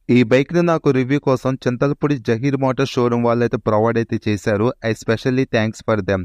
ఈ బైక్ ని నాకు రివ్యూ కోసం చింతలపూడి జహీర్ మోటార్ షోరూమ్ వాళ్ళైతే ప్రొవైడ్ అయితే చేశారు. I specially thanks for them.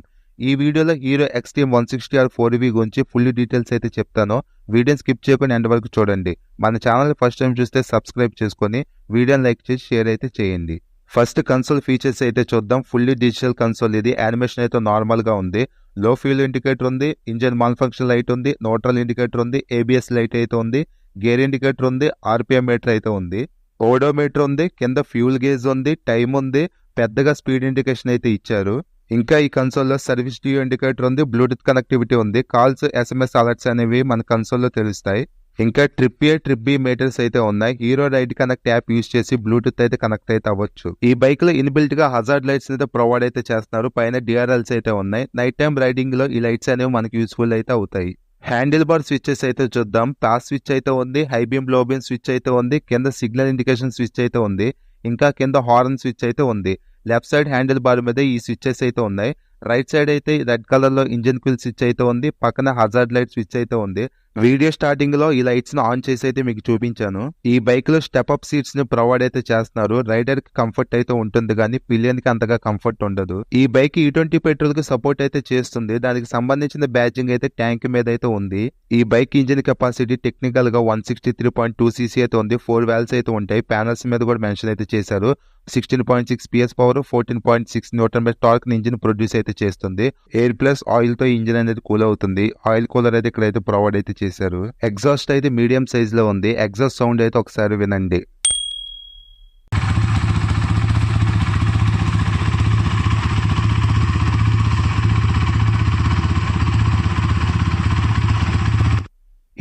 ఈ వీడియోలో హీరో ఎక్స్ట్రీమ్ 160R 4V గురించి ఫుల్ డీటెయిల్స్ అయితే చెప్తాను. వీడియోని స్కిప్ చేయకుండా ఎండ్ వరకు చూడండి. మన ఛానల్ ఫస్ట్ టైం చూస్తే సబ్స్క్రైబ్ చేసుకొని వీడియోని లైక్ చేసి షేర్ అయితే చేయండి. ఫస్ట్ కన్సోల్ ఫీచర్స్ అయితే చూద్దాం. ఫుల్లీ డిజిటల్ కన్సోల్ ఇది. యానిమేషన్ అయితే నార్మల్ గా ఉంది. లో ఫ్యూల్ ఇండికేటర్ ఉంది, ఇంజన్ మాల్ ఫంక్షన్ లైట్ ఉంది, న్యూట్రల్ ఇండికేటర్ ఉంది, ఏబిఎస్ లైట్ అయితే ఉంది, గేర్ ఇండికేటర్ ఉంది, ఆర్పిఎం మీటర్ అయితే ఉంది, ఓడోమీటర్ ఉంది, కింద ఫ్యూల్ గేజ్ ఉంది, టైం ఉంది, పెద్దగా స్పీడ్ ఇండికేషన్ అయితే ఇచ్చారు. ఇంకా ఈ కన్సోల్లో సర్వీస్ డ్యూ ఇండికేటర్ ఉంది, బ్లూటూత్ కనెక్టివిటీ ఉంది, కాల్స్ ఎస్ఎంఎస్ అలర్ట్స్ అనేవి మన కన్సోల్లో తెలుస్తాయి. ఇంకా trip A trip B meters అయితే ఉన్నాయి. Hero ride connect app use చేసి బ్లూటూత్ అయితే కనెక్ట్ అయితే అవ్వచ్చు. ఈ బైక్ లో ఇన్బిల్ట్ గా హజార్డ్ లైట్స్ అయితే ప్రొవైడ్ అయితే చేస్తున్నారు. పైన డిఆర్ఎల్స్ అయితే ఉన్నాయి. నైట్ టైం రైడింగ్ లో ఈ లైట్స్ అనేవి మనకి యూస్ఫుల్ అయితే అవుతాయి. హ్యాండిల్ బార్ స్విచ్చెస్ అయితే చూద్దాం. పాస్ స్విచ్ అయితే ఉంది, హై బీమ్ లో బీమ్ స్విచ్ అయితే ఉంది, కింద సిగ్నల్ ఇండికేషన్ స్విచ్ అయితే ఉంది, ఇంకా కింద హార్న్ స్విచ్ అయితే ఉంది. లెఫ్ట్ సైడ్ హ్యాండిల్ బార్ మీద ఈ స్విచ్చెస్ అయితే ఉన్నాయి. రైట్ సైడ్ అయితే రెడ్ కలర్ లో ఇంజిన్ క్విల్ స్విచ్ అయితే ఉంది, పక్కన హజార్డ్ లైట్ స్విచ్ అయితే ఉంది. వీడియో స్టార్టింగ్ లో ఈ లైట్స్ ను ఆన్ చేసి అయితే మీకు చూపించాను. ఈ బైక్ లో స్టెప్ అప్ సీట్స్ ని ప్రొవైడ్ అయితే చేస్తున్నారు. రైడర్ కి కంఫర్ట్ అయితే ఉంటుంది కానీ పిలియన్ కి అంతగా కంఫర్ట్ ఉండదు. ఈ బైక్ E20 పెట్రోల్ కి సపోర్ట్ అయితే చేస్తుంది. దానికి సంబంధించిన బ్యాచింగ్ అయితే ట్యాంక్ మీద అయితే ఉంది. ఈ బైక్ ఇంజిన్ కెపాసిటీ టెక్నికల్ గా 163.2 cc అయితే ఉంది. 4 వాల్వ్స్ అయితే ఉంటాయి. ప్యానల్స్ మీద కూడా మెన్షన్ అయితే చేశారు. 16.6 PS power, 14.6 newton meter torque engine produce అయితే చేస్తుంది. ఎయిర్ ప్లస్ ఆయిల్ తో ఇంజిన్ అనేది కూల్ అవుతుంది. ఆయిల్ కూలర్ అయితే ఇక్కడైతే ప్రొవైడ్ అయితే చేశారు. ఎగ్జాస్ట్ అయితే మీడియం సైజ్ లో ఉంది. ఎగ్జాస్ట్ సౌండ్ అయితే ఒకసారి వినండి.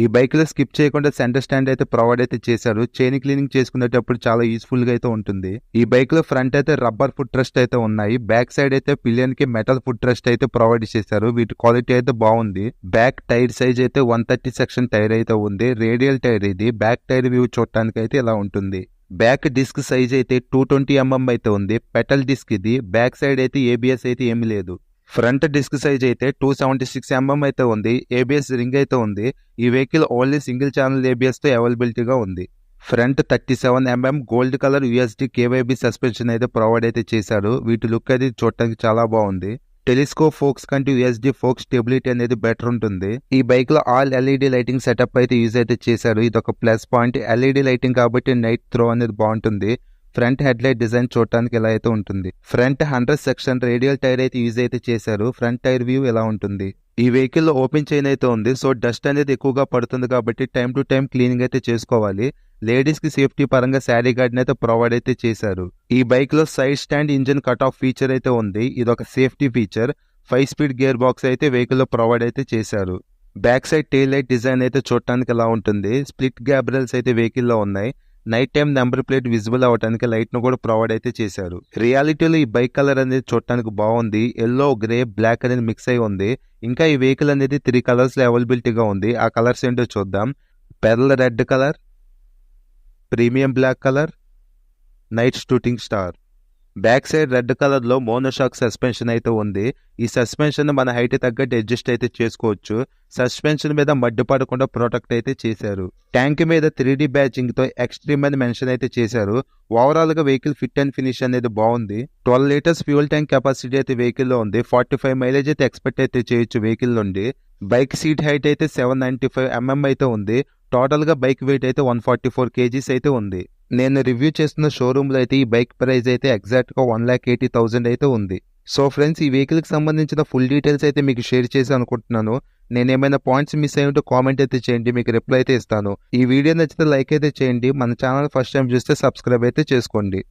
ఈ బైక్ లో స్కిప్ చేయకుండా సెంటర్ స్టాండ్ అయితే ప్రొవైడ్ అయితే చేశారు. చైన్ క్లీనింగ్ చేసుకునేటప్పుడు చాలా యూస్ఫుల్ గా అయితే ఉంటుంది. ఈ బైక్ లో ఫ్రంట్ అయితే రబ్బర్ ఫుట్ రెస్ట్ అయితే ఉన్నాయి. బ్యాక్ సైడ్ అయితే పిలియన్ కి మెటల్ ఫుట్ రెస్ట్ అయితే ప్రొవైడ్ చేశారు. వీటి క్వాలిటీ అయితే బాగుంది. బ్యాక్ టైర్ సైజ్ అయితే 130 సెక్షన్ టైర్ అయితే ఉంది. రేడియల్ టైర్ ఇది. బ్యాక్ టైర్ వ్యూ చూడటానికి అయితే ఇలా ఉంటుంది. బ్యాక్ డిస్క్ సైజ్ అయితే 220 mm అయితే ఉంది. పెటల్ డిస్క్ ఇది. బ్యాక్ సైడ్ అయితే ఏబిఎస్ అయితే ఏమీ లేదు. ఫ్రంట్ డిస్క్ సైజ్ అయితే 276 mm అయితే ఉంది. ఏబిఎస్ రింగ్ అయితే ఉంది. ఈ vehicle only single channel ABS తో అవైలబిలిటీగా ఉంది. Front 37 mm gold colour USD KYB suspension అయితే ప్రొవైడ్ అయితే చేశారు. వీటి లుక్ అయితే చూడటానికి చాలా బాగుంది. టెలిస్కోప్ ఫోక్స్ కంటే USD ఫోక్స్ స్టెబిలిటీ అనేది బెటర్ ఉంటుంది. ఈ బైక్ లో ఆల్ LED లైటింగ్ సెటప్ అయితే యూజ్ అయితే చేశారు. ఇది ఒక ప్లస్ పాయింట్. LED లైటింగ్ కాబట్టి నైట్ త్రో అనేది బాగుంటుంది. ఫ్రంట్ హెడ్ లైట్ డిజైన్ చూడటానికి ఇలా అయితే ఉంటుంది. ఫ్రంట్ 100 సెక్షన్ రేడియల్ టైర్ అయితే యూజ్ అయితే చేశారు. ఫ్రంట్ టైర్ వ్యూ ఎలా ఉంటుంది. ఈ వెహికల్ లో ఓపెన్ చైన్ అయితే ఉంది. సో డస్ట్ అనేది ఎక్కువగా పడుతుంది కాబట్టి టైం టు టైం క్లీనింగ్ అయితే చేసుకోవాలి. లేడీస్ కి సేఫ్టీ పరంగా శారీ గార్డ్ అయితే ప్రొవైడ్ అయితే చేశారు. ఈ బైక్ లో side stand engine cut off feature అయితే ఉంది. ఇది ఒక safety feature. 5 speed gear box అయితే వెహికల్ లో ప్రొవైడ్ అయితే చేశారు. Back side tail light design అయితే చూడటానికి ఎలా ఉంటుంది. స్ప్లిట్ గ్యాబ్రల్స్ అయితే వెహికల్ లో ఉన్నాయి. Night time number plate visible అవడానికి లైట్ ను కూడా ప్రొవైడ్ అయితే చేశారు. రియాలిటీలో ఈ బైక్ కలర్ అనేది చూడటానికి బాగుంది. ఎల్లో, గ్రే, బ్లాక్ అనేది మిక్స్ అయి ఉంది. ఇంకా ఈ వెహికల్ అనేది 3 కలర్స్ లో అవైలబిలిటీగా ఉంది. ఆ కలర్స్ ఏంటో చూద్దాం. Pearl red colour, premium black colour, night shooting star. Back side red colour లో మోనోషాక్ సస్పెన్షన్ అయితే ఉంది. ఈ సస్పెన్షన్ మన హైట్ తగ్గట్టు అడ్జస్ట్ అయితే చేసుకోవచ్చు. సస్పెన్షన్ మీద మడ్డు పడకుండా ప్రొటెక్ట్ అయితే చేశారు. ట్యాంక్ మీద 3D బ్యాచింగ్ తో ఎక్స్ట్రీమ్ అని మెన్షన్ అయితే చేశారు. ఓవరాల్ గా వెహికల్ ఫిట్ అండ్ ఫినిష్ అనేది బాగుంది. 12 లీటర్స్ ఫ్యూల్ ట్యాంక్ కెపాసిటీ అయితే వెహికల్ లో ఉంది. 45 మైలేజ్ అయితే ఎక్స్పెక్ట్ అయితే చేయొచ్చు వెహికల్ నుండి. బైక్ సీట్ హైట్ అయితే 795 mm అయితే ఉంది. టోటల్ గా బైక్ వెయిట్ అయితే 144 kgs అయితే ఉంది. నేను రివ్యూ చేస్తున్న షోరూమ్ లో అయితే ఈ బైక్ ప్రైస్ అయితే ఎగ్జాక్ట్ గా 1,80,000 అయితే ఉంది. సో ఫ్రెండ్స్, ఈ వెహికల్ కి సంబంధించిన ఫుల్ డీటెయిల్స్ అయితే మీకు షేర్ చేసి అనుకుంటున్నాను. నేను ఏమైనా పాయింట్స్ మిస్ అయ్యి ఉంటే కామెంట్ అయితే చేయండి, మీకు రిప్లై అయితే ఇస్తాను. ఈ వీడియో నచ్చితే లైక్ అయితే చేయండి. మన ఛానల్ ఫస్ట్ టైం చూస్తే సబ్స్క్రైబ్ అయితే చేసుకోండి.